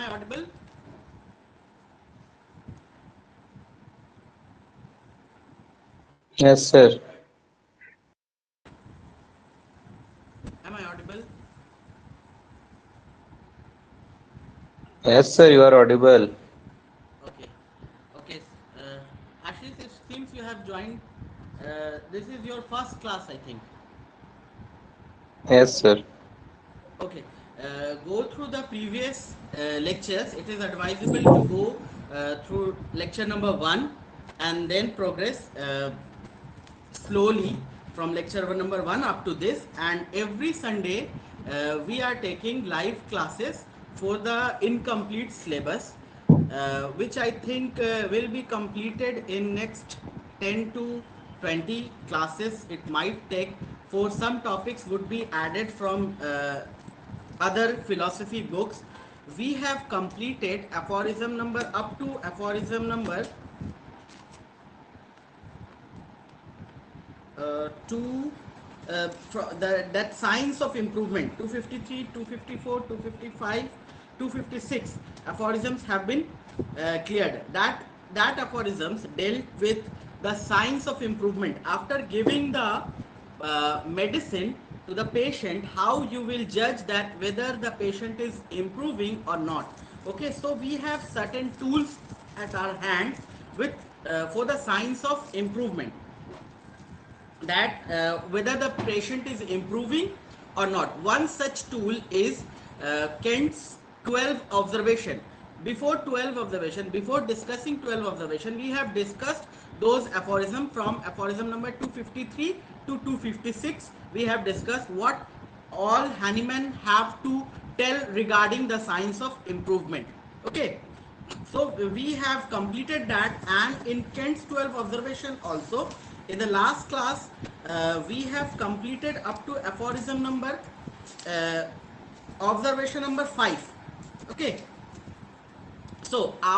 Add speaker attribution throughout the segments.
Speaker 1: I audible?
Speaker 2: Yes, sir.
Speaker 1: Am I audible?
Speaker 2: Yes, sir, you are audible.
Speaker 1: Okay. Okay. Ashish, it seems you have joined. This is your first class, I think.
Speaker 2: Yes, sir.
Speaker 1: Okay. Go through the previous lectures. It is advisable to go through lecture number 1 and then progress slowly from lecture number 1 up to this. And every Sunday we are taking live classes for the incomplete syllabus, which I think will be completed in next 10 to 20 classes. It might take, for some topics would be added from other philosophy books. We have completed aphorism number up to aphorism number to that science of improvement. 253, 254, 255, 256 aphorisms have been cleared. That aphorisms dealt with the science of improvement. After giving the medicine to the patient, how you will judge that whether the patient is improving or not. Okay, so we have certain tools at our hand with for the science of improvement, that whether the patient is improving or not. One such tool is Kent's 12 observation. Before discussing 12 observation, we have discussed those aphorism from aphorism number 253 to 256. We have discussed what all Hahnemann have to tell regarding the science of improvement. Okay, so we have completed that, and in Kent's 12 observation also, in the last class we have completed up to aphorism number uh, observation number 5. Okay, so uh,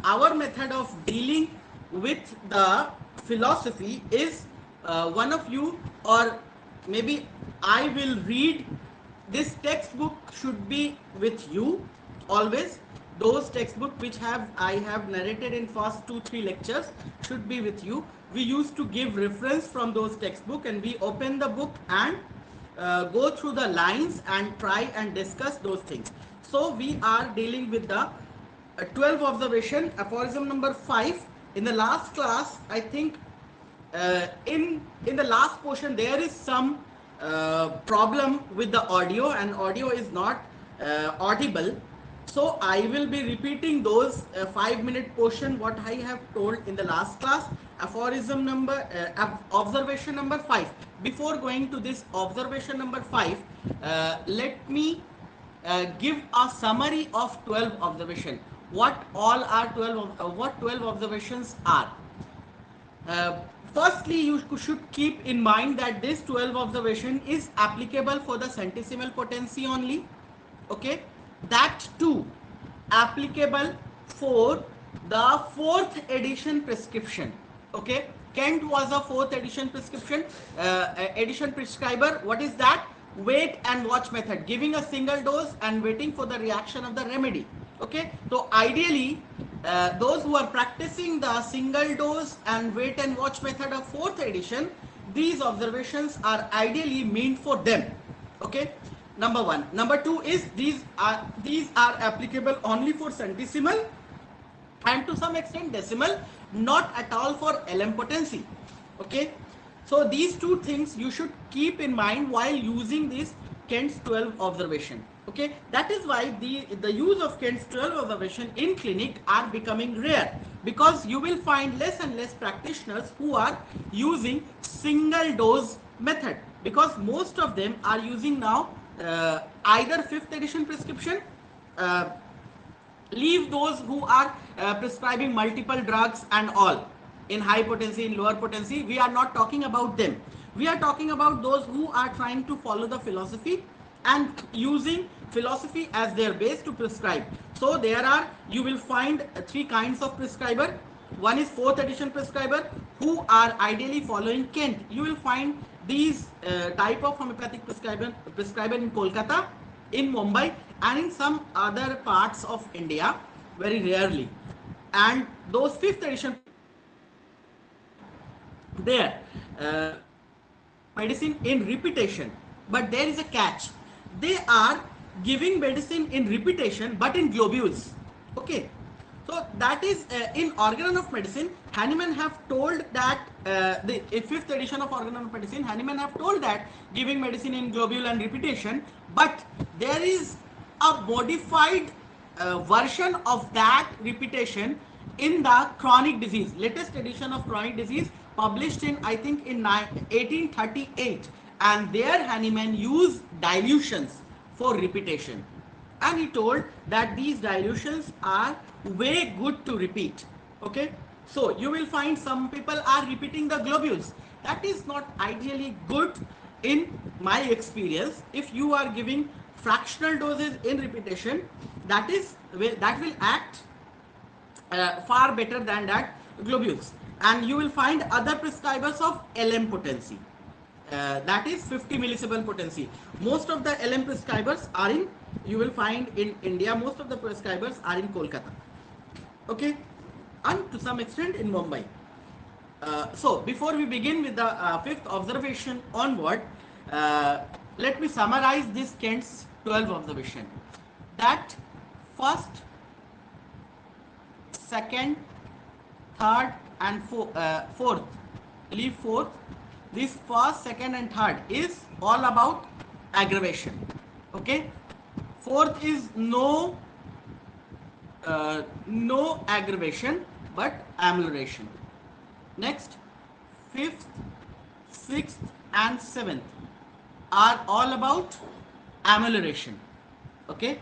Speaker 1: our method of dealing with the philosophy is, one of you, or maybe I will read this textbook, should be with you always. Those textbook which have I have narrated in first 2 3 lectures should be with you. We used to give reference from those textbook, and we open the book and go through the lines and try and discuss those things. So we are dealing with the 12 observation, aphorism number 5. In the last class, I think in the last portion there is some problem with the audio, and audio is not audible. So I will be repeating those 5 minute portion what I have told in the last class. Aphorism number observation number 5. Before going to this observation number 5, let me give a summary of 12 observation. What all are 12 what 12 observations are. uh, Firstly, you should keep in mind that this 12 observation is applicable for the centesimal potency only. Okay, that too applicable for the fourth edition prescription. Okay, Kent was a fourth edition prescription edition prescriber. What is that? Wait and watch method, giving a single dose and waiting for the reaction of the remedy. Okay, so ideally those who are practicing the single dose and wait and watch method of fourth edition, these observations are ideally meant for them. Okay, number one. Number two is these are applicable only for centesimal and to some extent decimal, not at all for LM potency. Okay, so these two things you should keep in mind while using this Kent's 12 observation. Okay, that is why the use of Kent's 12 observation in clinic are becoming rare, because you will find less and less practitioners who are using single dose method, because most of them are using now either fifth edition prescription. uh, Leave those who are prescribing multiple drugs and all in high potency, in lower potency. We are not talking about them. We are talking about those who are trying to follow the philosophy and using philosophy as their base to prescribe. So there are, you will find three kinds of prescriber. One is fourth edition prescriber who are ideally following Kent. You will find these type of homeopathic prescriber in Kolkata, in Mumbai, and in some other parts of India very rarely. And those 5th edition there medicine in repetition, but there is a catch. They are giving medicine in repetition but in globules. Okay, so that is in Organon of Medicine. Hahnemann have told that the 5th edition of Organon of Medicine, Hahnemann have told that giving medicine in globule and repetition, but there is a modified version of that repetition in the chronic disease, latest edition of chronic disease, published in I think in 1838, and there Hahnemann used dilutions for repetition, and he told that these dilutions are way good to repeat. Okay, so you will find some people are repeating the globules. That is not ideally good in my experience. If you are giving fractional doses in repetition, that will act far better than that globules. And you will find other prescribers of LM potency, that is 50 millisieverts potency. Most of the LM prescribers are in, you will find in India, most of the prescribers are in Kolkata, okay, and to some extent in Mumbai. So before we begin with the 5th observation onward, let me summarize this Kent's 12 observation. That first, second, third and fourth, leave fourth. This first, second and third is all about aggravation. Okay, fourth is no aggravation but amelioration. Next, 5th, 6th and 7th are all about amelioration. Okay,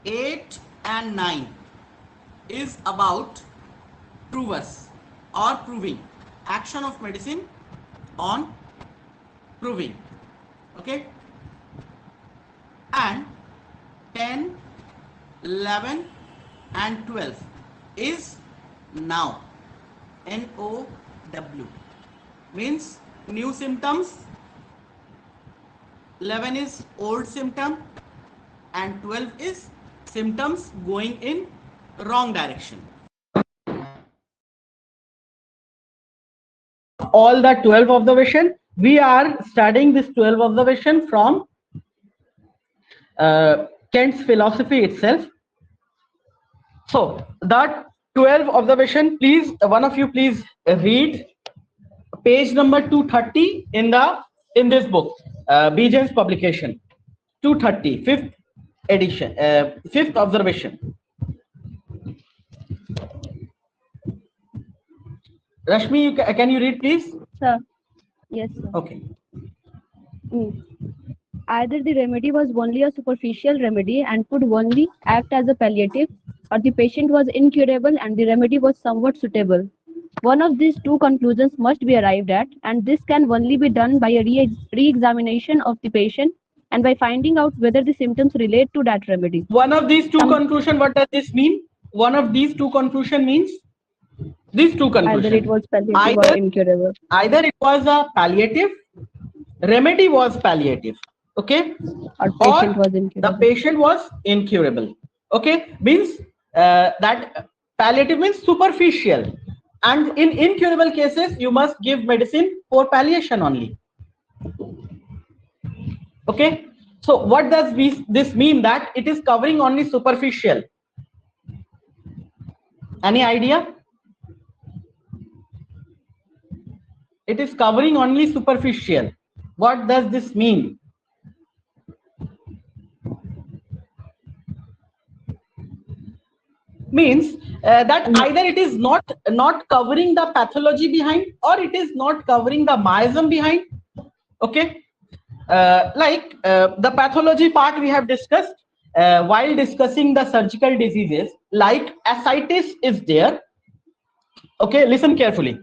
Speaker 1: 8 and 9 is about provers or proving, action of medicine on proving. Okay, and 10, 11 and 12 is now, NOW, means new symptoms. 11 is old symptom and 12 is symptoms going in wrong direction. All the 12 observation, we are studying this 12 observation from Kent's philosophy itself. So that 12 observation, please, one of you please read page number 230 in this book, Bijan's publication, 230, 5th edition, 5th observation. Rashmi, can you read, please?
Speaker 2: Sir. Yes, sir.
Speaker 1: Okay.
Speaker 2: Either the remedy was only a superficial remedy and could only act as a palliative, or the patient was incurable and the remedy was somewhat suitable. One of these two conclusions must be arrived at, and this can only be done by a re-examination of the patient and by finding out whether the symptoms relate to that remedy.
Speaker 1: One of these two conclusion, what does this mean? One of these two conclusion means? These two conclusions.
Speaker 2: Either it was palliative or incurable.
Speaker 1: Either it was a palliative, remedy was palliative, okay,
Speaker 2: or patient was incurable.
Speaker 1: The patient was incurable. Okay, means that palliative means superficial, and in incurable cases you must give medicine for palliation only. Okay, so what does this mean? That it is covering only superficial. Any idea? It is covering only superficial. What does this mean? Means that either it is not covering the pathology behind, or it is not covering the miasm behind. Okay, like the pathology part we have discussed while discussing the surgical diseases, like ascites is there. Okay, listen carefully.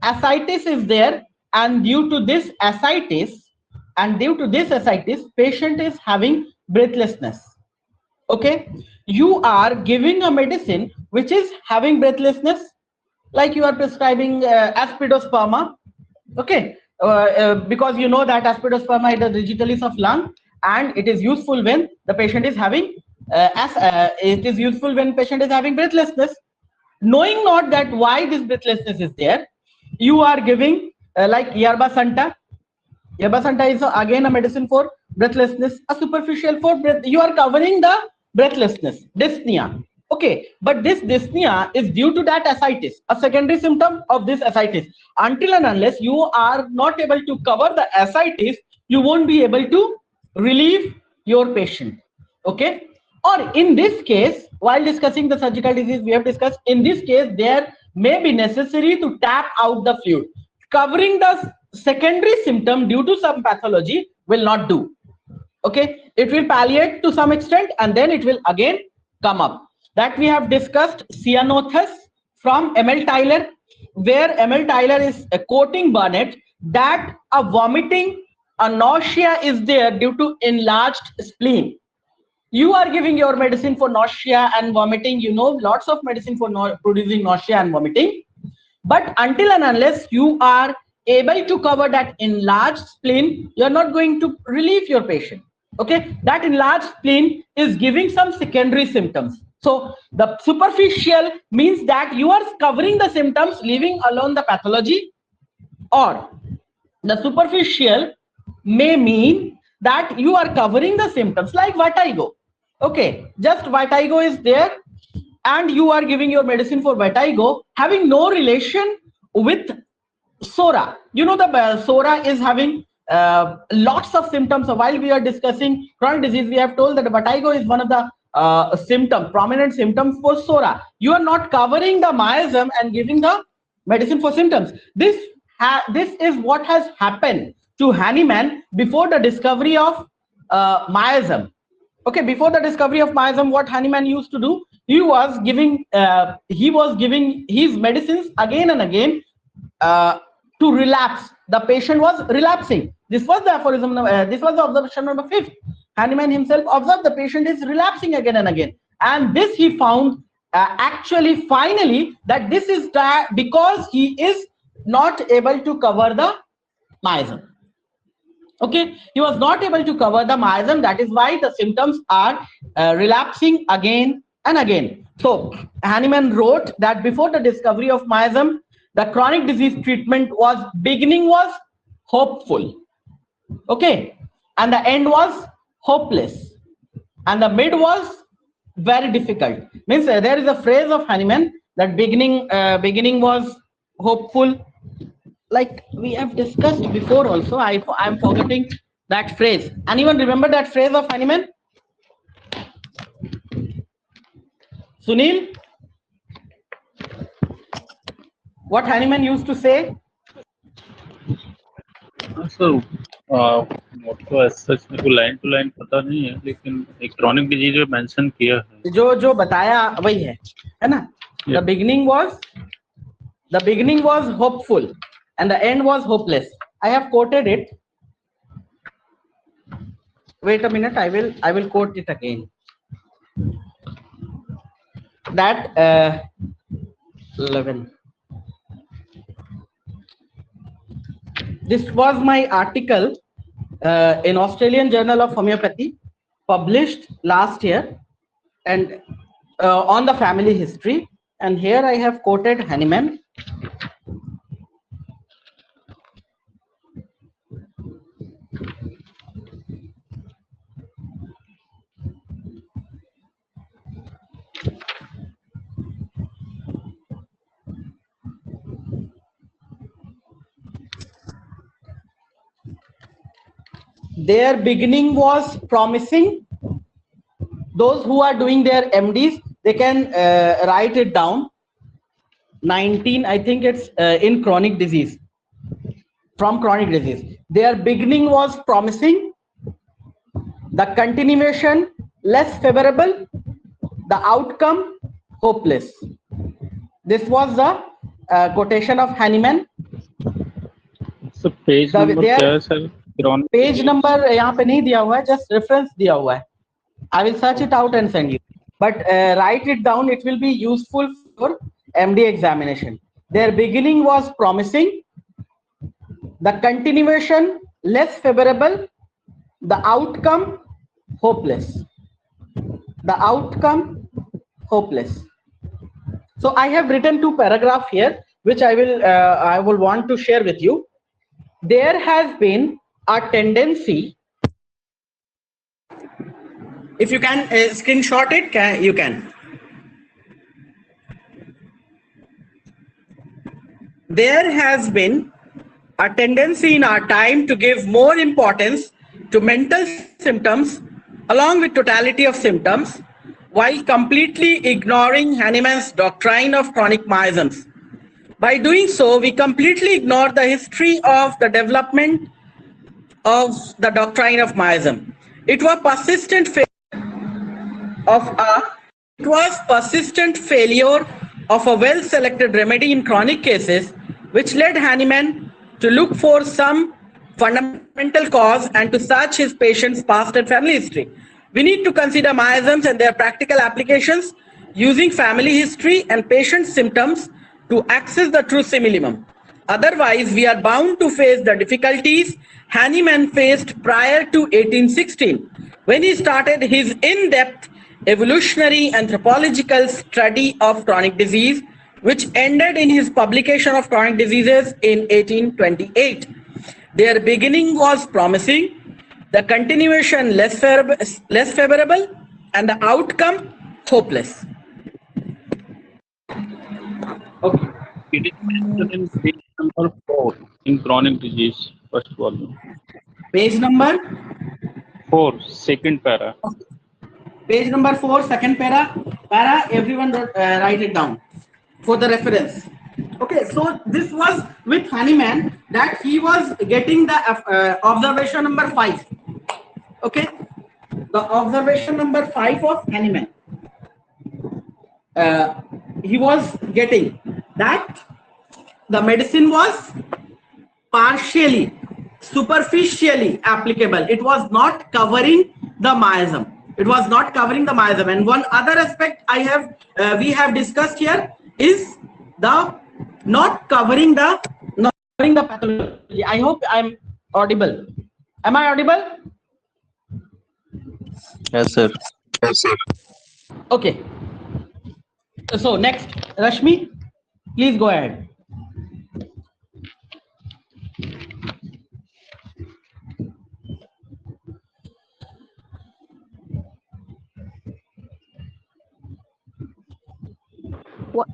Speaker 1: Ascites is there, and due to this ascites, patient is having breathlessness. Okay, you are giving a medicine which is having breathlessness, like you are prescribing aspidosperma. Okay, because you know that aspidosperma is the digitalis of lung, and it is useful when the patient is having breathlessness. Knowing not that why this breathlessness is there, you are giving like yerba santa. Yerba santa is again a medicine for breathlessness, a superficial for breath. You are covering the breathlessness, dyspnea. Okay, but this dyspnea is due to that ascites, a secondary symptom of this ascites. Until and unless you are not able to cover the ascites, you won't be able to relieve your patient. Okay, or in this case, while discussing the surgical disease, we have discussed in this case there may be necessary to tap out the fluid. Covering the secondary symptom due to some pathology will not do. Okay, it will palliate to some extent and then it will again come up. That we have discussed cyanothus from ML Tyler, where ML Tyler is quoting Burnett that a vomiting, a nausea is there due to enlarged spleen. You are giving your medicine for nausea and vomiting, you know, lots of medicine for producing nausea and vomiting, but until and unless you are able to cover that enlarged spleen, you are not going to relieve your patient. Okay, that enlarged spleen is giving some secondary symptoms. So the superficial means that you are covering the symptoms, leaving alone the pathology, or the superficial may mean that you are covering the symptoms like vertigo. Okay, just vertigo is there and you are giving your medicine for vertigo having no relation with SORA. You know, the SORA is having lots of symptoms. So while we are discussing chronic disease, we have told that vertigo is one of the prominent symptoms for SORA. You are not covering the miasm and giving the medicine for symptoms. This is what has happened to Hahnemann before the discovery of miasm. Okay, before the discovery of miasm, what Hahnemann used to do, he was giving his medicines again and again to relapse. The patient was relapsing. This was the aphorism. This was the observation number 5. Hahnemann himself observed the patient is relapsing again and again, and this he found actually finally that this is because he is not able to cover the miasm. Okay, he was not able to cover the miasm. That is why the symptoms are relapsing again and again. So Hahnemann wrote that before the discovery of miasm, the chronic disease treatment beginning was hopeful. Okay, and the end was hopeless, and the mid was very difficult. Means there is a phrase of Hahnemann that beginning was hopeful. Like we have discussed before also, I am forgetting that phrase. Anyone remember that phrase of Hahnemann? Sunil? What Hahnemann used to say?
Speaker 3: So, मोटको सच में को line to line पता नहीं है, लेकिन एक chronic disease में mention किया है,
Speaker 1: जो बताया वही है ना? The beginning was hopeful and the end was hopeless. I have quoted it. Wait a minute, I will quote it again. That 11. This was my article in Australian Journal of Homeopathy, published last year, and on the family history. And here I have quoted Hahnemann. Their beginning was promising. Those who are doing their MDs, they can write it down. 19, I think it's in chronic disease. From chronic disease, their beginning was promising, the continuation less favorable, the outcome hopeless. This was the quotation of Hahnemann.
Speaker 3: So page number क्या है sir?
Speaker 1: Page number यहाँ पे नहीं दिया हुआ है, just reference दिया हुआ है. I will search it out and send you, but write it down. It will be useful for MD examination. Their beginning was promising, the continuation less favorable, The outcome, hopeless. The outcome, hopeless. So I have written two paragraphs here, which I will want to share with you. There has been a tendency. If you can screenshot it, you can. There has been a tendency in our time to give more importance to mental symptoms along with totality of symptoms, while completely ignoring Hahnemann's doctrine of chronic miasms. By doing so, we completely ignore the history of the development of the doctrine of miasm. It was persistent failure of a well-selected remedy in chronic cases, which led Hahnemann to look for some fundamental cause and to search his patient's past and family history. We need to consider miasms and their practical applications using family history and patient symptoms to access the true simillimum. Otherwise, we are bound to face the difficulties Hahnemann faced prior to 1816, when he started his in-depth evolutionary anthropological study of chronic disease, which ended in his publication of Chronic Diseases in 1828. Their beginning was promising, the continuation less favorable, and the outcome hopeless. Okay.
Speaker 3: It is mentioned in page number 4 in Chronic Disease, first volume.
Speaker 1: Page number
Speaker 3: 4, second para.
Speaker 1: Page number 4, second para. Everyone write it down for the reference. Okay, so this was with Hahnemann that he was getting the observation number 5. Okay, the observation number 5 of Hahnemann. He was getting that the medicine was partially, superficially applicable. It was not covering the miasm. It was not covering the miasm. And one other aspect we have discussed here is the not covering the pathology. I hope I'm audible. Am I audible?
Speaker 4: Yes, sir.
Speaker 1: Okay. So next, Rashmi, please go ahead.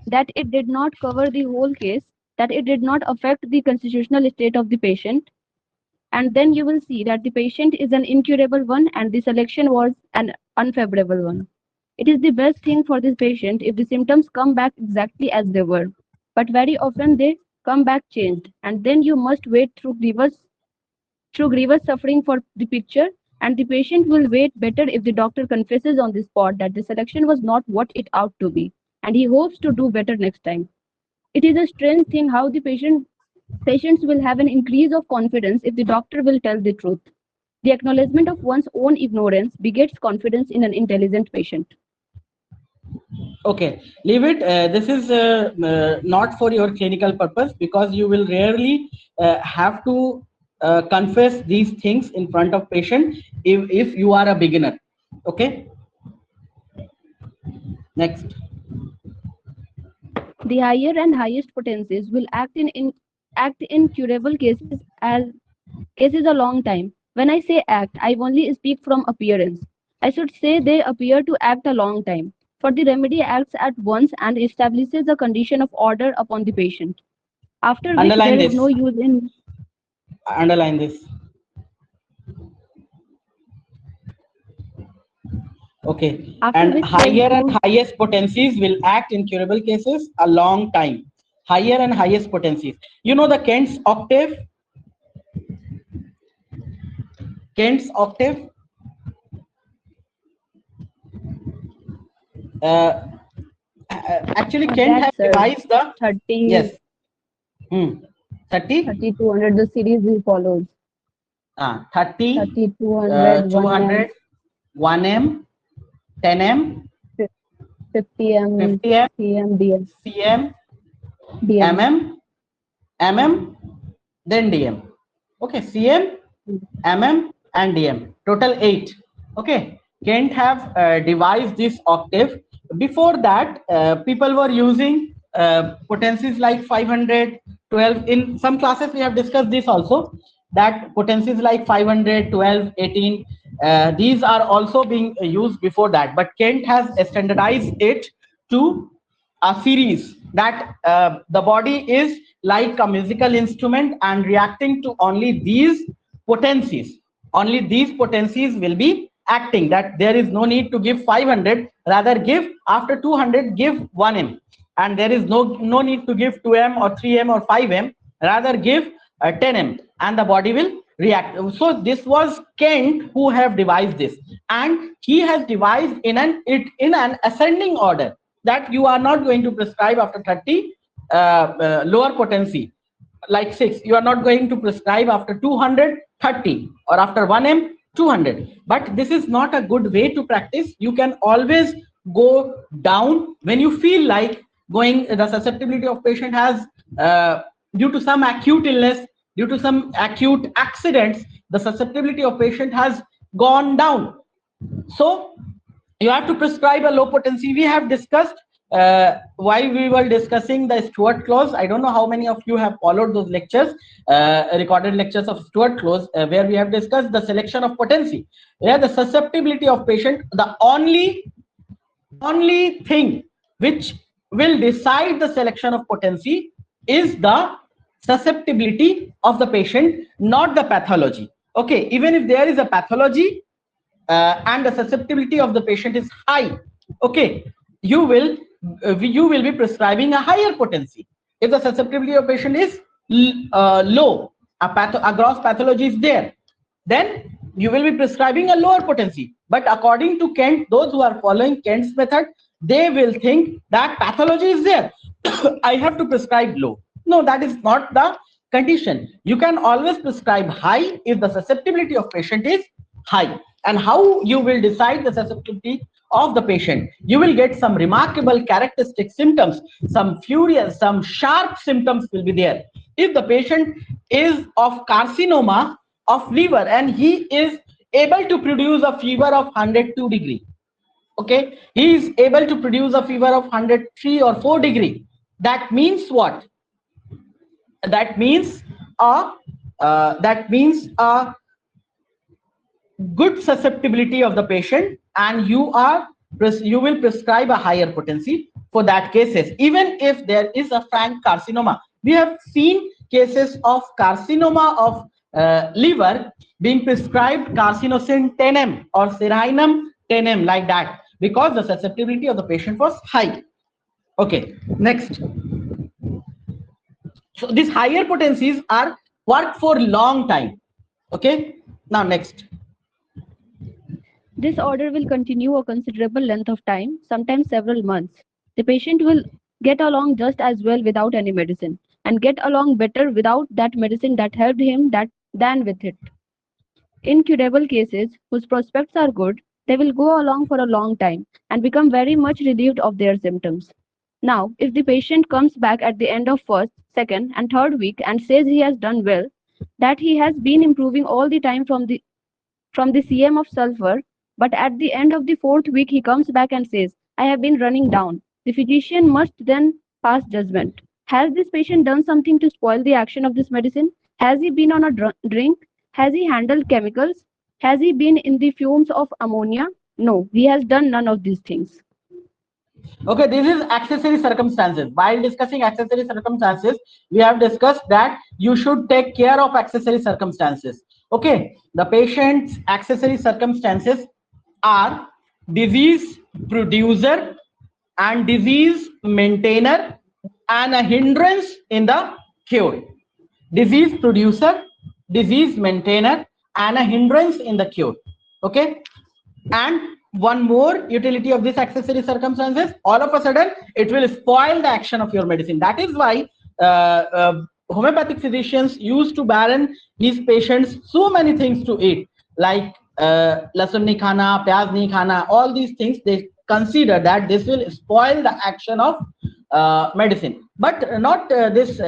Speaker 2: That it did not cover the whole case, that it did not affect the constitutional state of the patient, and then you will see that the patient is an incurable one and the selection was an unfavorable one. It is the best thing for this patient if the symptoms come back exactly as they were, but very often they come back changed, and then you must wait through grievous suffering for the picture, and the patient will wait better if the doctor confesses on the spot that the selection was not what it ought to be, and he hopes to do better next time. It is a strange thing how the patients will have an increase of confidence if the doctor will tell the truth. The acknowledgement of one's own ignorance begets confidence in an intelligent patient.
Speaker 1: Okay, leave it. This is not for your clinical purpose, because you will rarely have to confess these things in front of patient if you are a beginner. Okay. Next.
Speaker 2: The higher and highest potencies will act in curable cases a long time. When I say act, I only speak from appearance. I should say they appear to act a long time, for the remedy acts at once and establishes a condition of order upon the patient. After which
Speaker 1: Underline
Speaker 2: there is
Speaker 1: this.
Speaker 2: no use in.
Speaker 1: Underline this. Okay.
Speaker 2: After
Speaker 1: And
Speaker 2: which
Speaker 1: higher and highest potencies will act in curable cases a long time. Higher and highest potencies. You know the Kent's octave? Kent's octave? Actually, Kent has revised the
Speaker 2: 30.
Speaker 1: Yes. 30?
Speaker 2: 3200, the series we followed.
Speaker 1: 30,
Speaker 2: 3200,
Speaker 1: 200, 1M, 10M,
Speaker 2: 50M,
Speaker 1: 50M,
Speaker 2: CM, DM.
Speaker 1: CM,
Speaker 2: DM.
Speaker 1: MM, then DM. Okay, CM, MM, and DM. Total 8. Okay. Kent have devised this octave. Before that, people were using potencies like 500, 12. In some classes, we have discussed this also, that potencies like 500, 12, 18, these are also being used before that. But Kent has standardized it to a series, that the body is like a musical instrument and reacting to only these potencies. Only these potencies will be acting, that there is no need to give 500, rather give after 200 give 1m, and there is no need to give 2m or 3m or 5m, rather give 10m, and the body will react. So this was Kent who have devised this, and he has devised in an ascending order, that you are not going to prescribe after 30 lower potency like 6. You are not going to prescribe after 230 or after 1m 200. But this is not a good way to practice. You can always go down when you feel like going. The susceptibility of patient has due to some acute illness, due to some acute accidents, the susceptibility of patient has gone down. So you have to prescribe a low potency. We have discussed why we were discussing the Stuart clause. I don't know how many of you have followed those lectures, recorded lectures of Stuart clause, where we have discussed the selection of potency. Where the susceptibility of patient, the only thing which will decide the selection of potency is the susceptibility of the patient, not the pathology. Okay, even if there is a pathology and the susceptibility of the patient is high, okay, you will be prescribing a higher potency. If the susceptibility of patient is low, a gross pathology is there, then you will be prescribing a lower potency. But according to Kent, those who are following Kent's method, they will think that pathology is there, I have to prescribe low. No, that is not the condition. You can always prescribe high if the susceptibility of patient is high. And how you will decide the susceptibility of the patient? You will get some remarkable characteristic symptoms, some furious, some sharp symptoms will be there. If the patient is of carcinoma of liver and he is able to produce a fever of 102 degree, okay, he is able to produce a fever of 103 or 4 degree, that means what? That means a good susceptibility of the patient, and you will prescribe a higher potency for that cases. Even if there is a frank carcinoma, we have seen cases of carcinoma of liver being prescribed carcinosin 10m or serinum 10m, like that, because the susceptibility of the patient was high. Okay, next. So these higher potencies are work for long time. Okay, now next.
Speaker 2: This order will continue a considerable length of time, sometimes several months. The patient will get along just as well without any medicine, and get along better without that medicine that helped him than with it. In curable cases whose prospects are good, they will go along for a long time and become very much relieved of their symptoms. Now, if the patient comes back at the end of first, second, and third week and says he has done well, that he has been improving all the time from the cm of sulfur, but at the end of the fourth week he comes back and says, I have been running down, the physician must then pass judgment. Has this patient done something to spoil the action of this medicine? Has he been on a drink? Has he handled chemicals? Has he been in the fumes of ammonia? No, he has done none of these things.
Speaker 1: Okay, this is accessory circumstances. While discussing accessory circumstances, we have discussed that you should take care of accessory circumstances. Okay, the patient's accessory circumstances are disease producer and disease maintainer and a hindrance in the cure. Disease producer, disease maintainer, and a hindrance in the cure. Okay, and one more utility of this accessory circumstances, all of a sudden it will spoil the action of your medicine. That is why homeopathic physicians used to baron these patients so many things to eat, like lasun nahi khana, pyaz nahi khana, all these things. They consider that this will spoil the action of medicine, but not this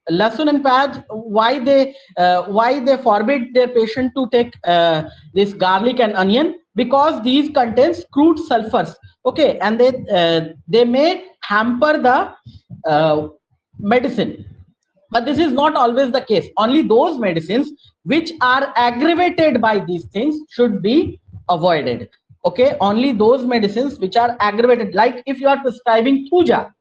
Speaker 1: Lasun and Paj, why they forbid their patient to take this garlic and onion? Because these contains crude sulfurs. Okay, and they may hamper the medicine. But this is not always the case. Only those medicines which are aggravated by these things should be avoided. Okay, only those medicines which are aggravated, like if you are prescribing thuja,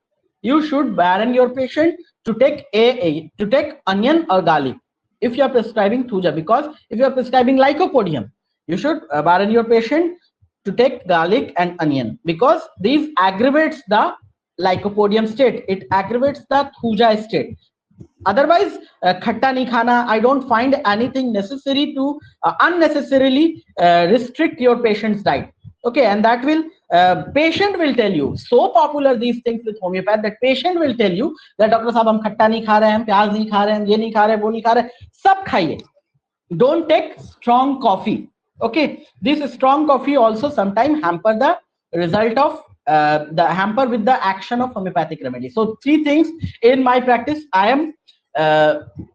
Speaker 1: you should warn your patient to take to take onion or garlic if you are prescribing thuja, because if you are prescribing lycopodium, you should warn your patient to take garlic and onion, because these aggravates the lycopodium state, it aggravates the thuja state. Otherwise, khatta nahi khana, I don't find anything necessary to unnecessarily restrict your patient's diet. Okay, and that will patient will tell you, so popular these things with homeopath that patient will tell you that doctor sahab hum khatta nahi kha rahe hain, pyaz nahi kha rahe hain, ye nahi kha rahe, wo nahi kha rahe, sab khaiye. Don't take strong coffee. Okay, this strong coffee also sometimes hamper the result of the hamper with the action of homeopathic remedy. So 3 things in my practice I am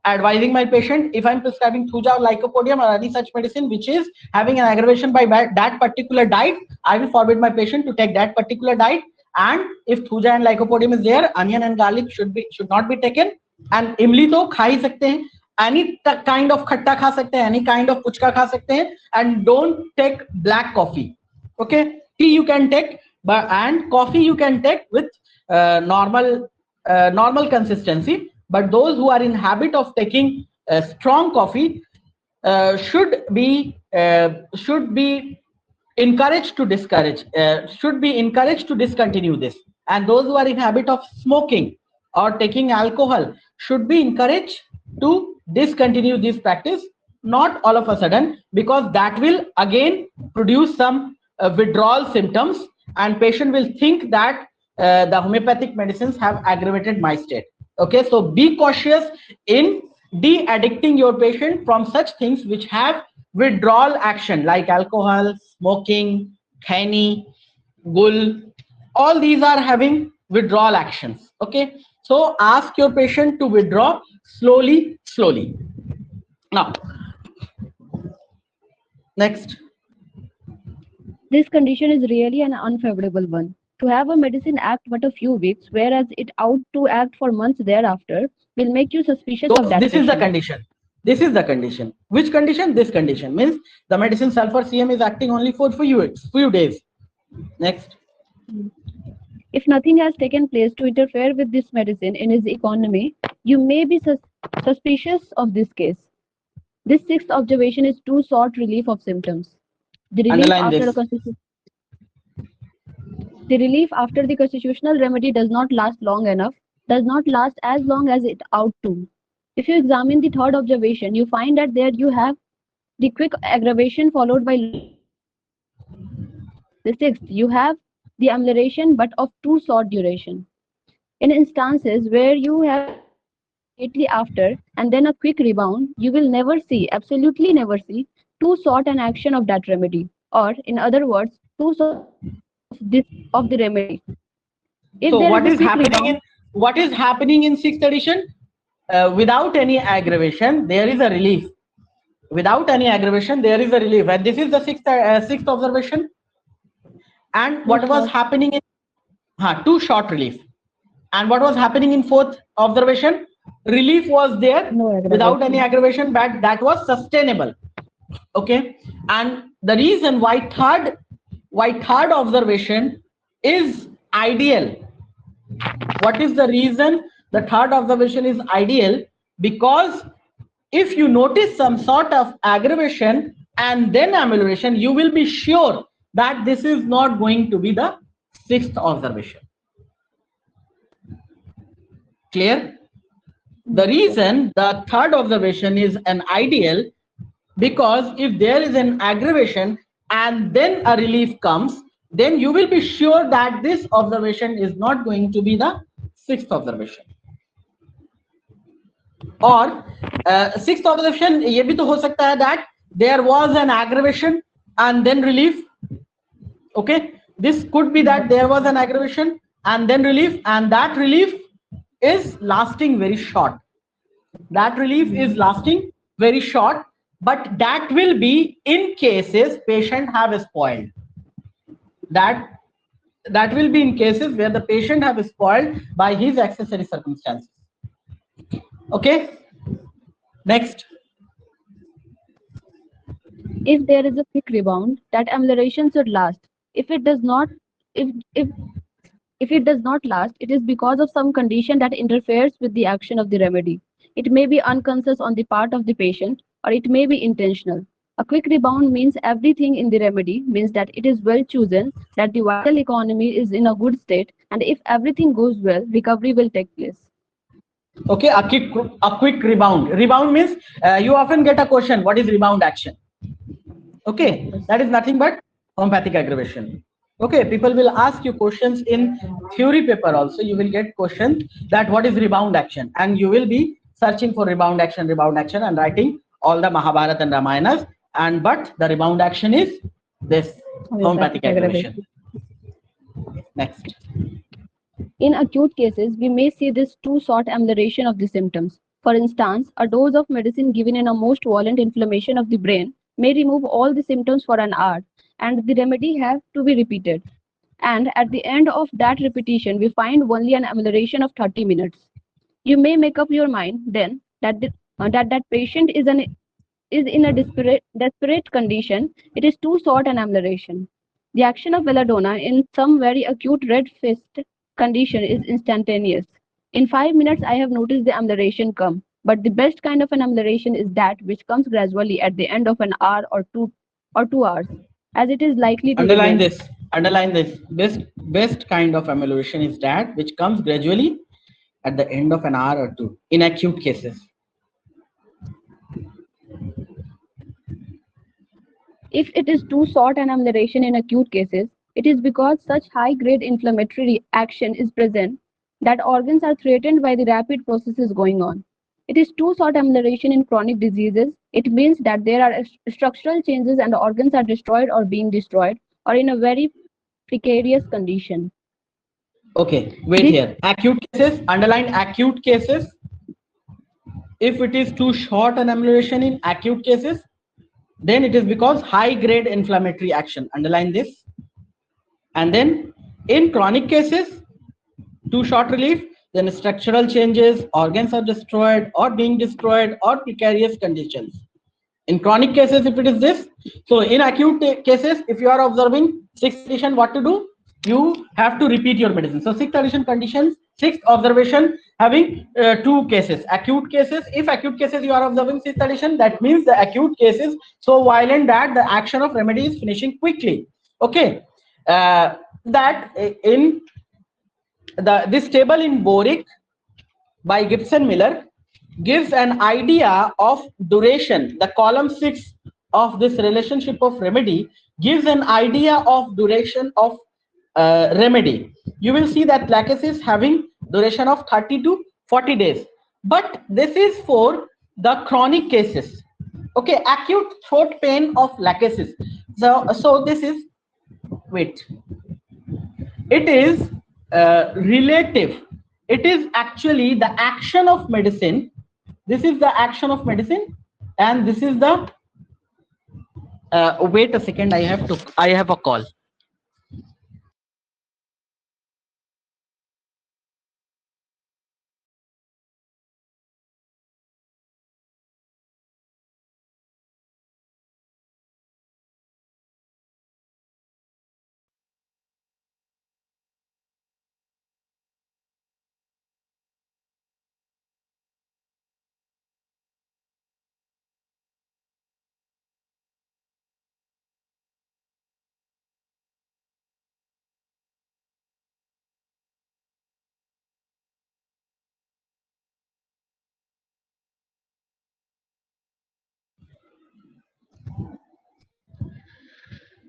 Speaker 1: advising my patient: if I'm prescribing thuja or lycopodium or any such medicine which is having an aggravation by that particular diet, I will forbid my patient to take that particular diet. And if thuja and lycopodium is there, onion and garlic should not be taken. And imli to kha hi sakte hain, any kind of khatta kha sakte hain, any kind of puchka kha sakte hain, and don't take black coffee. Okay, tea you can take, but and coffee you can take with normal consistency. But those who are in habit of taking strong coffee should be encouraged to discontinue this. And those who are in habit of smoking or taking alcohol should be encouraged to discontinue this practice, not all of a sudden, because that will again produce some withdrawal symptoms, and patient will think that the homeopathic medicines have aggravated my state. Okay, so be cautious in de-addicting your patient from such things which have withdrawal action, like alcohol, smoking, khani, gul. All these are having withdrawal actions. Okay, so ask your patient to withdraw slowly. Now, next.
Speaker 2: This condition is really an unfavorable one. To have a medicine act but a few weeks, whereas it out to act for months thereafter, will make you suspicious of that.
Speaker 1: This is the condition. This is the condition. Which condition? This condition means the medicine sulfur CM is acting only for few days. Next.
Speaker 2: If nothing has taken place to interfere with this medicine in its economy, you may be suspicious of this case. This 6th observation is too short relief of symptoms. The relief after the constitutional remedy does not last long enough, does not last as long as it ought to. If you examine the 3rd observation, you find that there you have the quick aggravation followed by the 6th. You have the amelioration but of too short duration. In instances where you have immediately after and then a quick rebound, you will never see, absolutely never see, too short an action of that remedy, or in other words, too short of the remedy. If
Speaker 1: so what is happening in 6th edition? Without any aggravation, there is a relief. Without any aggravation, there is a relief. And this is the 6th observation. And what was happening in too short relief. And what was happening in 4th observation? Relief was there without any aggravation, but that was sustainable. Okay, and the reason why third observation is ideal. What is the reason the 3rd observation is ideal? Because if you notice some sort of aggravation and then amelioration, you will be sure that this is not going to be the 6th observation. Clear? The reason the 3rd observation is an ideal, because if there is an aggravation and then a relief comes, then you will be sure that this observation is not going to be the 6th observation. Or 6th observation ये भी तो हो सकता है that there was an aggravation and then relief. Okay, this could be that there was an aggravation and then relief, and that relief is lasting very short. That relief is lasting very short, but that will be in cases patient have spoiled. That will be in cases where the patient have spoiled by his accessory circumstances. Okay, next.
Speaker 2: If there is a quick rebound, that amelioration should last. If it does not, if it does not last, it is because of some condition that interferes with the action of the remedy. It may be unconscious on the part of the patient, or it may be intentional. A quick rebound means everything in the remedy means that it is well chosen, that the vital economy is in a good state, and if everything goes well, recovery will take place.
Speaker 1: Okay, a quick rebound. Rebound means you often get a question, what is rebound action? Okay, that is nothing but homeopathic aggravation. Okay, people will ask you questions in theory paper also. You will get questions that what is rebound action, and you will be searching for rebound action, and writing all the Mahabharata and Ramayanas. And but the rebound action is this homeopathic aggravation. Next.
Speaker 2: In acute cases, we may see this two-sort amelioration of the symptoms. For instance, a dose of medicine given in a most violent inflammation of the brain may remove all the symptoms for an hour, and the remedy has to be repeated. And at the end of that repetition, we find only an amelioration of 30 minutes. You may make up your mind then that that patient is in a desperate condition. It is too short an amelioration. The action of belladonna in some very acute red-faced condition is instantaneous. In 5 minutes, I have noticed the amelioration come, but the best kind of an amelioration is that which comes gradually at the end of an hour or 2 hours, as it is likely to
Speaker 1: underline
Speaker 2: remain.
Speaker 1: this. Underline this. Best kind of amelioration is that which comes gradually at the end of an hour or two in acute cases.
Speaker 2: If it is too short an amelioration in acute cases, it is because such high-grade inflammatory action is present that organs are threatened by the rapid processes going on. It is too short amelioration in chronic diseases. It means that there are structural changes and organs are destroyed or being destroyed or in a very precarious condition.
Speaker 1: Okay, wait here. Acute cases, underline acute cases. If it is too short an amelioration in acute cases, then it is because high grade inflammatory action. Underline this. And then in chronic cases, too short relief, then structural changes, organs are destroyed or being destroyed or precarious conditions. In chronic cases, if it is this, so in acute cases, if you are observing sixth edition, what to do? You have to repeat your medicine. So sixth edition conditions, sixth observation having two cases, acute cases. If acute cases you are observing sixth edition, that means the acute cases so violent that the action of remedy is finishing quickly. Okay, that in this table in Boric by Gibson Miller gives an idea of duration. The column 6 of this relationship of remedy gives an idea of duration of remedy. You will see that laches is having duration of 30 to 40 days, but this is for the chronic cases. Okay, acute throat pain of laches. So this is, wait, it is relative. It is actually the action of medicine. This is the action of medicine, and this is the wait a second, I have a call.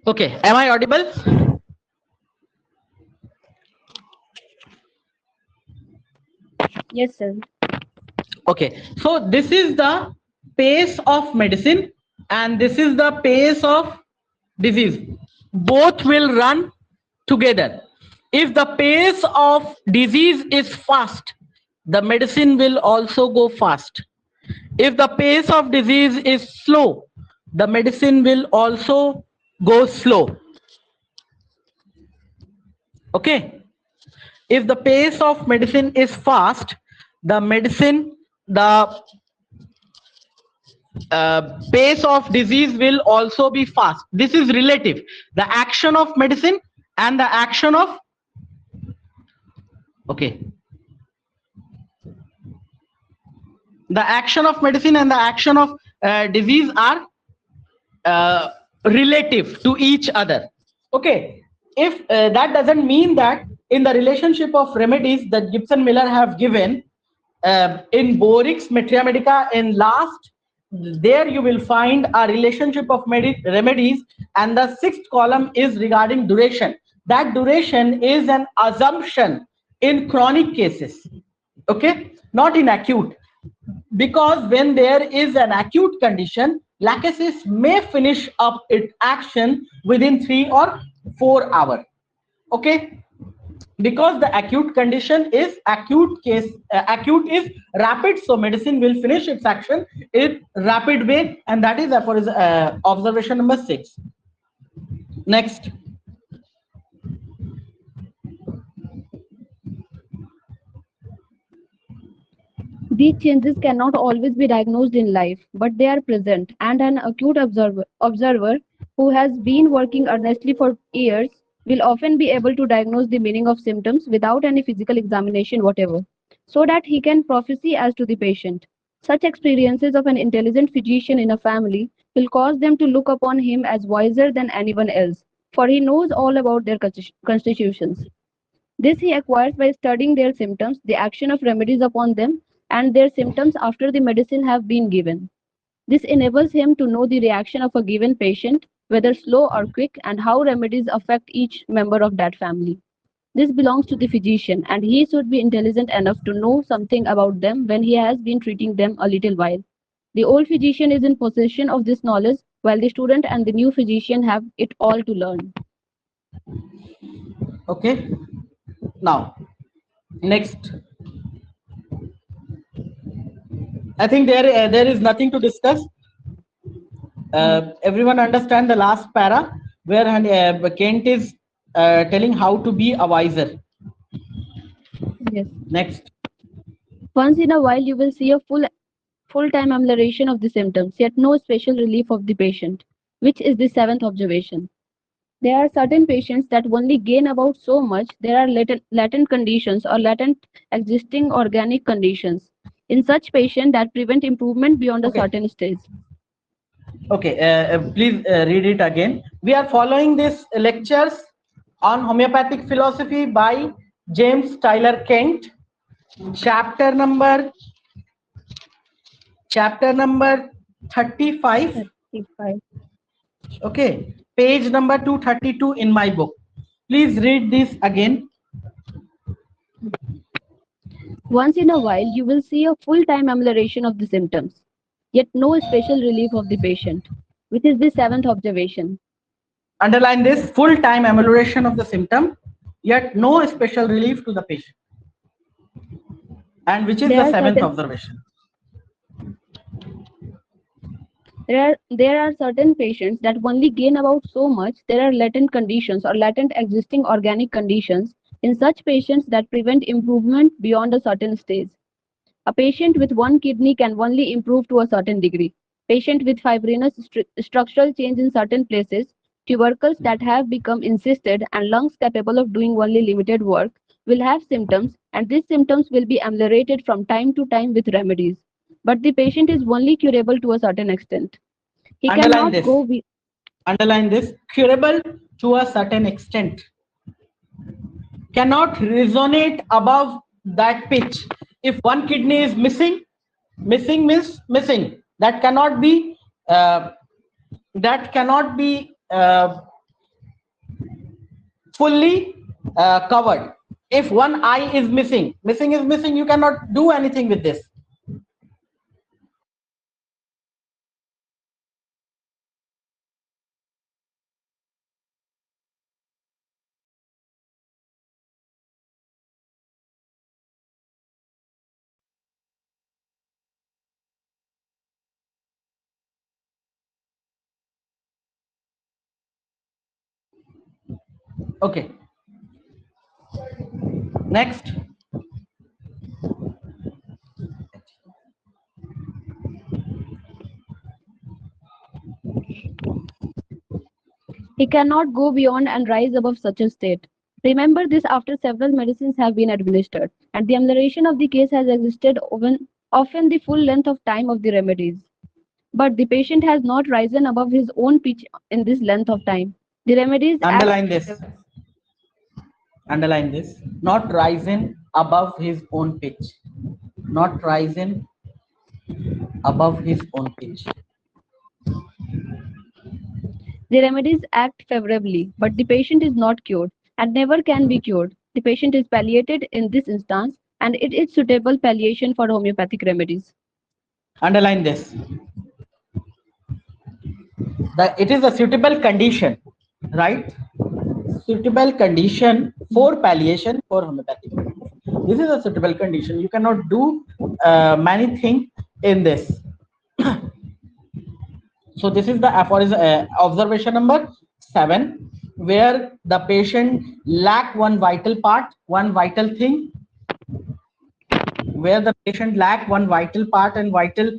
Speaker 1: Okay, am I audible?
Speaker 2: Yes, sir.
Speaker 1: Okay, so this is the pace of medicine and this is the pace of disease. Both will run together. If the pace of disease is fast, the medicine will also go fast. If the pace of disease is slow, the medicine will also go slow. Okay. If the pace of medicine is fast, the pace of disease will also be fast. This is relative. The action of medicine and the action of, okay, the action of medicine and the action of disease are relative to each other. Okay, if that doesn't mean that in the relationship of remedies that Gibson Miller have given in Borix Metria Medica in last, there you will find a relationship of remedies, and the sixth column is regarding duration. That duration is an assumption in chronic cases, okay, not in acute, because when there is an acute condition, lachesis may finish up its action within 3 or 4 hours. Okay, because the acute condition is acute case, acute is rapid, so medicine will finish its action in rapid way, and that is observation number 6. Next.
Speaker 2: These changes cannot always be diagnosed in life, but they are present, and an acute observer who has been working earnestly for years will often be able to diagnose the meaning of symptoms without any physical examination whatever, so that he can prophesy as to the patient. Such experiences of an intelligent physician in a family will cause them to look upon him as wiser than anyone else, for he knows all about their constitutions. This he acquires by studying their symptoms, the action of remedies upon them, and their symptoms after the medicine have been given. This enables him to know the reaction of a given patient, whether slow or quick, and how remedies affect each member of that family. This belongs to the physician, and he should be intelligent enough to know something about them when he has been treating them a little while. The old physician is in possession of this knowledge, while the student and the new physician have it all to learn.
Speaker 1: Okay, now next. I think there is nothing to discuss. Everyone understand the last para where Kent is telling how to be a wiser.
Speaker 2: Yes.
Speaker 1: Next.
Speaker 2: Once in a while, you will see a full-time amelioration of the symptoms, yet no special relief of the patient, which is the seventh observation. There are certain patients that only gain about so much. There are latent conditions or latent existing organic conditions in such patients that prevent improvement beyond a
Speaker 1: Okay.
Speaker 2: certain stage.
Speaker 1: Okay, please read it again. We are following these lectures on homeopathic philosophy by James Tyler Kent, chapter number 35.
Speaker 2: 35.
Speaker 1: Okay, page number 232 in my book. Please read this again.
Speaker 2: Once in a while, you will see a full-time amelioration of the symptoms, yet no special relief of the patient, which is the seventh observation.
Speaker 1: Underline this: full-time amelioration of the symptom, yet no special relief to the patient. And which is the seventh observation?
Speaker 2: There are certain patients that only gain about so much. There are latent conditions or latent existing organic conditions in such patients that prevent improvement beyond a certain stage. A patient with one kidney can only improve to a certain degree. Patient with fibrinous structural change in certain places, tubercles that have become encysted, and lungs capable of doing only limited work will have symptoms, and these symptoms will be ameliorated from time to time with remedies. But the patient is only curable to a certain extent. He
Speaker 1: Underline
Speaker 2: cannot
Speaker 1: this.
Speaker 2: go.
Speaker 1: Underline this: curable to a certain extent. Cannot resonate above that pitch. If one kidney is missing, missing means missing. That cannot be. Fully covered. If one eye is missing, missing is missing. You cannot do anything with this. Okay. Next.
Speaker 2: He cannot go beyond and rise above such a state. Remember this after several medicines have been administered, and the amelioration of the case has existed often the full length of time of the remedies. But the patient has not risen above his own pitch in this length of time. The remedies
Speaker 1: Underline this. Underline this. Not rising above his own pitch. Not rising above his own pitch.
Speaker 2: The remedies act favorably, but the patient is not cured and never can be cured. The patient is palliated in this instance, and it is suitable palliation for homeopathic remedies.
Speaker 1: Underline this. It is a suitable condition, right? Suitable condition for palliation for homeopathic. This is a suitable condition. You cannot do many things in this. So this is the observation number 7, where the patient lack one vital part, one vital thing, where the patient lack one vital part and vital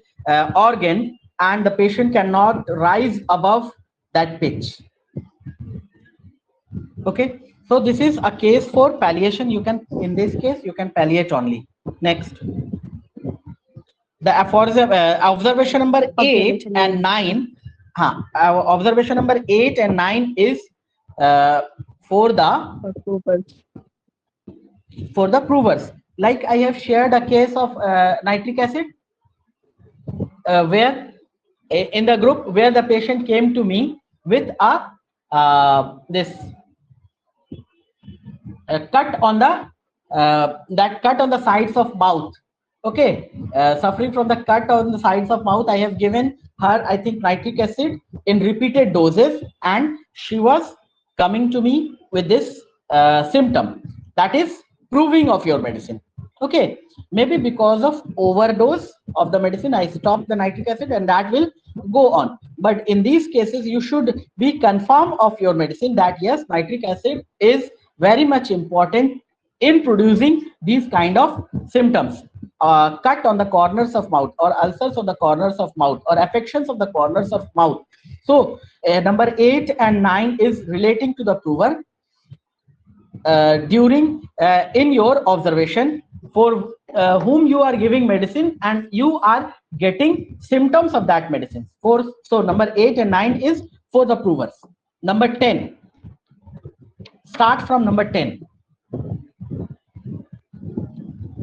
Speaker 1: organ, and the patient cannot rise above that pitch. Okay, so this is a case for palliation. You can, in this case, you can palliate only. Next, the observation number 8 and 9. Observation number 8 and 9 is for the provers. Like I have shared a case of nitric acid, where in the group where the patient came to me with a cut on the that cut on the sides of mouth. Okay, suffering from the cut on the sides of mouth. I have given her, I think, nitric acid in repeated doses, and she was coming to me with this symptom, that is proving of your medicine. Okay, maybe because of overdose of the medicine I stopped the nitric acid, and that will go on. But in these cases you should be confirmed of your medicine that yes, nitric acid is very much important in producing these kind of symptoms. Cut on the corners of mouth, or ulcers on the corners of mouth, or affections of the corners of mouth. So number 8 and 9 is relating to the prover during in your observation for whom you are giving medicine and you are getting symptoms of that medicine. So number 8 and 9 is for the provers. Number 10. Start from number 10.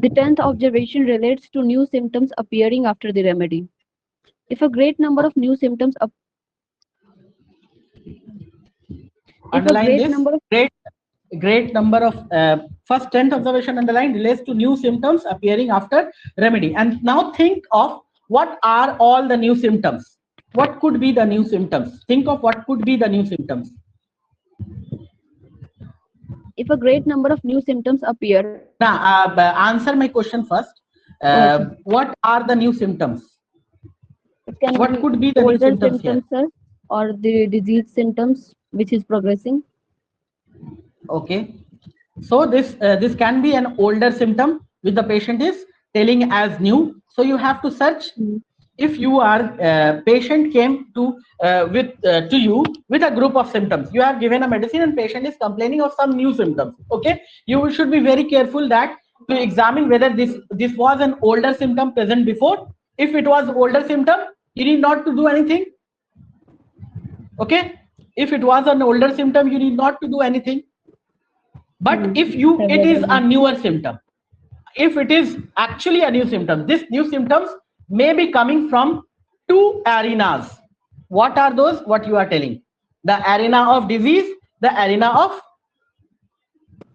Speaker 2: The 10th observation relates to new symptoms appearing after the remedy. If a great number of new symptoms
Speaker 1: underline this. Great number of first 10th observation underline relates to new symptoms appearing after remedy. And now think of what are all the new symptoms. What could be the new symptoms? Think of what could be the new symptoms.
Speaker 2: If a great number of new symptoms appear.
Speaker 1: Now, answer my question first. What are the new symptoms? What could be the new symptoms here?
Speaker 2: Sir, or the disease symptoms which is progressing.
Speaker 1: Okay, so this can be an older symptom which the patient is telling as new. So you have to search. If you are patient came to you with a group of symptoms, you have given a medicine and patient is complaining of some new symptoms. Okay, you should be very careful that to examine whether this was an older symptom present before. If it was older symptom, you need not to do anything. Okay, if it was an older symptom, you need not to do anything. But if it is a newer symptom, if it is actually a new symptom, this new symptoms may be coming from two arenas. What are those? What you are telling? The arena of disease, the arena of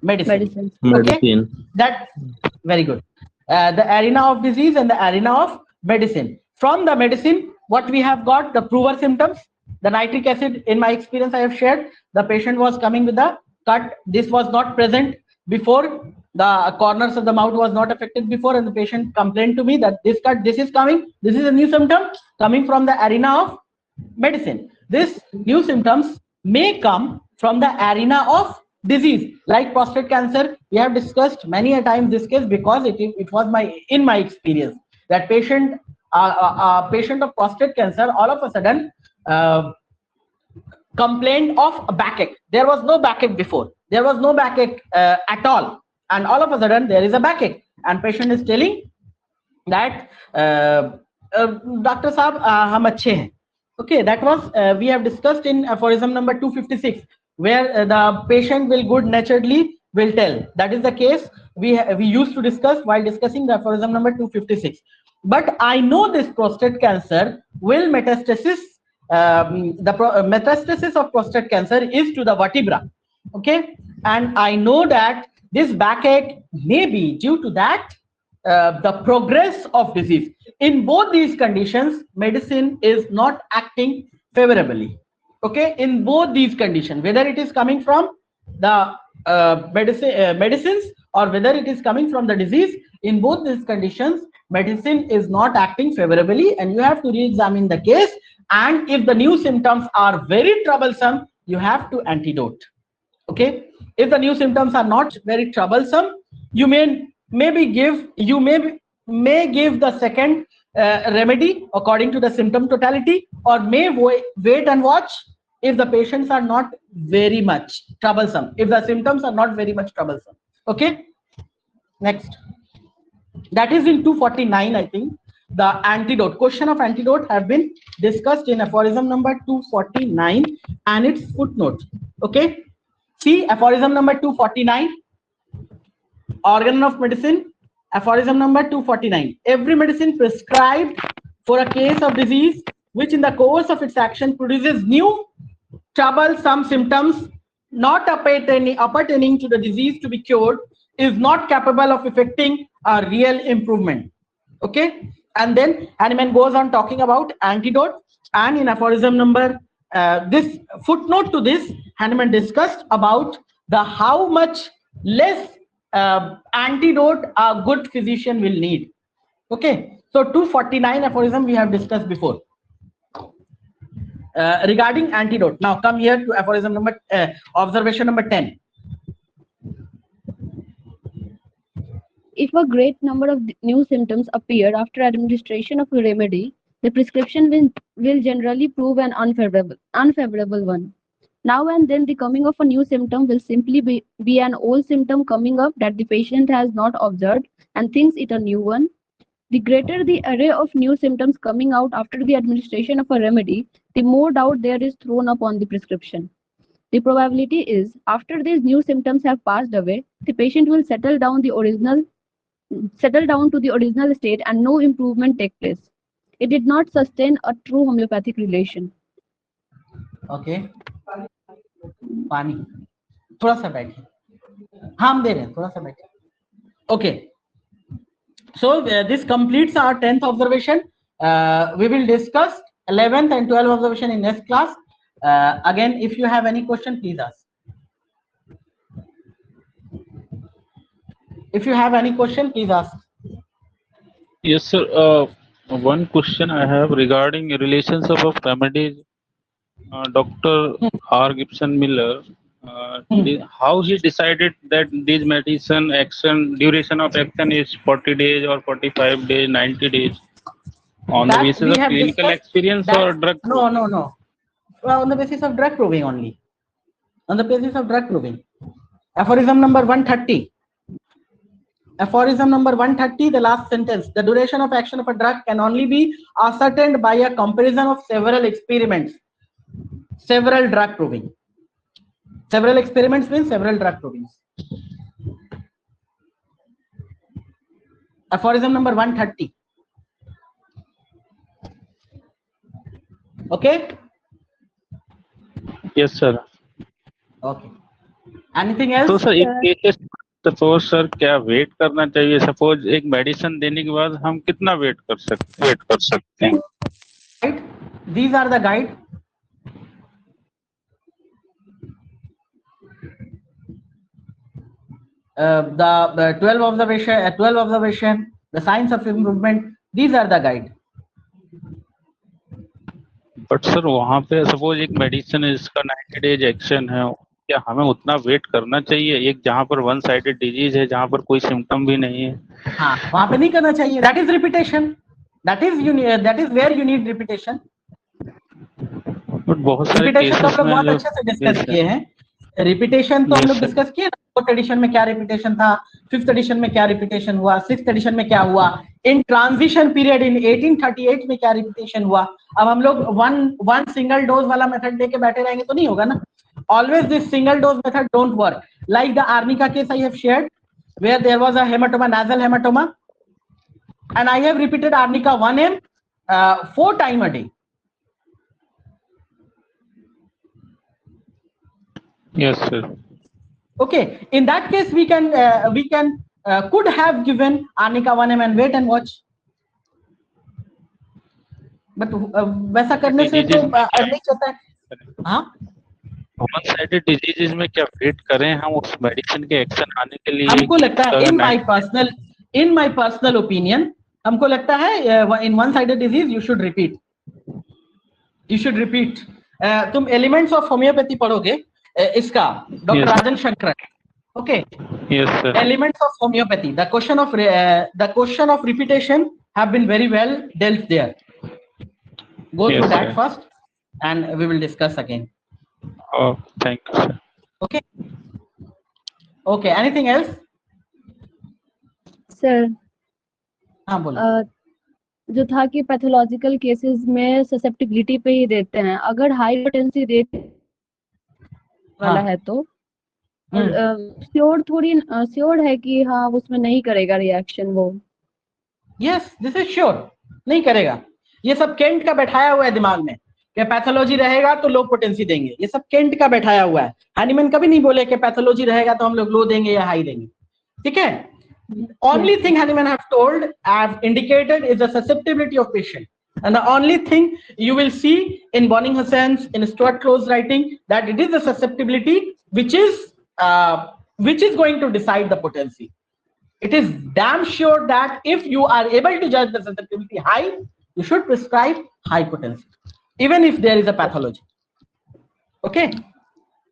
Speaker 1: medicine. Okay, that's very good. The arena of disease and the arena of medicine. From the medicine, what we have got, the prover symptoms, the nitric acid. In my experience, I have shared, the patient was coming with the cut. This was not present before. The corners of the mouth was not affected before, and the patient complained to me that this cut, this is coming. This is a new symptom coming from the arena of medicine. This new symptoms may come from the arena of disease like prostate cancer, we have discussed many a time this case because it was in my experience that patient of prostate cancer all of a sudden complained of a backache. There was no backache before. There was no backache at all, and all of a sudden there is a backache, and patient is telling that Dr. Saab, hum achhe hain. Okay, that was we have discussed in aphorism number 256, where the patient will good naturedly will tell. That is the case we used to discuss while discussing the aphorism number 256. But I know this prostate cancer will metastasis. Metastasis of prostate cancer is to the vertebra. Okay, and I know that this backache may be due to that the progress of disease. In both these conditions, medicine is not acting favorably. Okay, in both these conditions, whether it is coming from the medicines or whether it is coming from the disease, in both these conditions, medicine is not acting favorably, and you have to re-examine the case. And if the new symptoms are very troublesome, you have to antidote. Okay, if the new symptoms are not very troublesome, you may give the second remedy according to the symptom totality, or may wait and watch if the patients are not very much troublesome, if the symptoms are not very much troublesome. Okay, next, that is in 249. I think the antidote, question of antidote have been discussed in aphorism number 249 and its footnote. Okay, see aphorism number 249, Organon of medicine, aphorism number 249. Every medicine prescribed for a case of disease which in the course of its action produces new troublesome symptoms not appertaining to the disease to be cured is not capable of effecting a real improvement. Okay, and then Hahnemann goes on talking about antidote, and in aphorism number this footnote to this, Hahnemann discussed about the how much less antidote a good physician will need. Okay, so 249 aphorism we have discussed before regarding antidote. Now come here to aphorism number observation number 10.
Speaker 2: If a great number of new symptoms appear after administration of a remedy, the prescription will generally prove an unfavorable one. Now and then the coming of a new symptom will simply be an old symptom coming up that the patient has not observed and thinks it a new one. The greater the array of new symptoms coming out after the administration of a remedy, the more doubt there is thrown upon the prescription. The probability is, after these new symptoms have passed away, the patient will settle down to the original state and no improvement take place. It did not sustain a true homeopathic relation.
Speaker 1: Okay, पानी थोड़ा सा बैठिए, हम दे रहे हैं थोड़ा सा बैठिए. Okay, so this completes our 10th observation. We will discuss 11th and 12th observation in next class. Again, if you have any question, please ask. If you have any question, please ask.
Speaker 3: Yes, sir. One question I have regarding relationship of remedies. Dr. R. Gibson Miller, how he decided that this medicine action duration of action is 40 days or 45 days, 90 days, on the basis of clinical experience or drug?
Speaker 1: No. On the basis of drug proving only. On the basis of drug proving. Aphorism number 130. Aphorism number 130, the last sentence. The duration of action of a drug can only be ascertained by a comparison of several experiments. Several drug proving. Several experiments means several drug provings. Aphorism number 130. Okay?
Speaker 3: Yes, sir.
Speaker 1: Okay. Anything else?
Speaker 3: तो sir एक cases suppose sir क्या wait करना चाहिए? Suppose एक medicine देने के बाद हम कितना वेट कर सकते हैं?
Speaker 1: Right. These are the guide. The 12 observation, the signs of improvement. These are the guide.
Speaker 3: But sir वहाँ पे सपोज एक मेडिसिन है जिसका 90 डेज एक्शन है, क्या हमें उतना वेट करना चाहिए, एक जहाँ पर वन साइडेड डिजीज है, जहाँ पर कोई सिम्टम भी नहीं है?
Speaker 1: हाँ, वहां पे नहीं करना चाहिए. That is repetition. That is where you need repetition.
Speaker 3: But बहुत सारे
Speaker 1: रिपीटेशन तो
Speaker 3: केसेस
Speaker 1: हम लोग
Speaker 3: में
Speaker 1: बहुत
Speaker 3: जो
Speaker 1: अच्छे से डिस्कस किए हैं. रिपीटेशन तो हम लोग डिस्कस किए. फोर्थ एडिशन में क्या रिपीटेशन था, फिफ्थ एडिशन में क्या रिपीटेशन हुआ, सिक्स्थ एडिशन में क्या हुआ, इन ट्रांजिशन पीरियड इन 1838 में क्या रिपीटेशन हुआ. अब हम लोग वन सिंगल डोज वाला मेथड लेके बैठे रहेंगे तो नहीं होगा ना. Always this single dose method don't work. Like the arnica case I have shared, where there was a hematoma, nasal hematoma, and I have repeated arnica 1m 4 times a day.
Speaker 3: Yes, sir.
Speaker 1: Okay, in that case we can could have given arnica 1m and wait and watch. But वैसा करने से तो नहीं चलता है. हाँ,
Speaker 3: one sided diseases में क्या वेट करें हम उस मेडिसिन के एक्शन आने के लिए?
Speaker 1: हमको लगता है इन माय पर्सनल ओपिनियन, हमको लगता है in one sided disease you should repeat. तुम एलिमेंट्स ऑफ होम्योपैथी पढ़ोगे, इसका doctor Rajan Shankar. Okay,
Speaker 3: yes sir.
Speaker 1: Elements of homoeopathy, the question of repetition have been very well dealt there. Go through that first, and we will discuss again.
Speaker 3: Oh, thank you, sir.
Speaker 1: Okay. Okay. Anything else?
Speaker 2: Sir,
Speaker 1: हाँ बोलो.
Speaker 2: जो था कि pathological cases में susceptibility पे ही देते हैं. अगर हाई पोटेंसी रेट वाला है तो श्योर है कि हाँ उसमें नहीं करेगा रिएक्शन वो.
Speaker 1: Yes, this is sure. नहीं करेगा. ये सब केंट का बैठाया हुआ है दिमाग में कि पैथोलॉजी रहेगा तो लो पोटेंसी देंगे. ये सब केंट का बैठाया हुआ है. हैनीमैन कभी नहीं बोले कि पैथोलॉजी रहेगा तो हम लोग लो देंगे या हाई देंगे. ठीक है. Only thing Hahnemann have told, have indicated, is the susceptibility of patient. And the only thing you will see in Bonning Hassan's, in Stuart Close writing, that it is the susceptibility which is going to decide the potency. It is damn sure that if you are able to judge the susceptibility high, you should prescribe high potency, even if there is a pathology. Okay.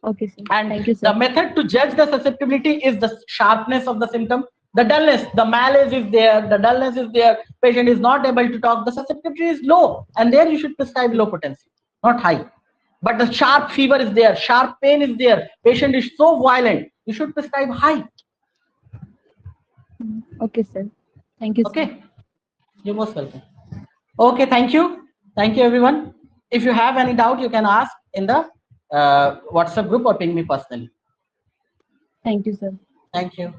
Speaker 2: Okay, sir.
Speaker 1: And
Speaker 2: thank you, sir.
Speaker 1: the method to judge the susceptibility is the sharpness of the symptom, the dullness, the malaise is there, the dullness is there, patient is not able to talk, the susceptibility is low, and there you should prescribe low potency, not high. But the sharp fever is there, sharp pain is there, patient is so violent, you should prescribe high.
Speaker 2: Okay, sir. Thank you,
Speaker 1: Okay.
Speaker 2: sir.
Speaker 1: You're most welcome. Okay, thank you everyone. If you have any doubt, you can ask in the WhatsApp group or ping me personally.
Speaker 2: Thank you, sir.
Speaker 1: Thank you.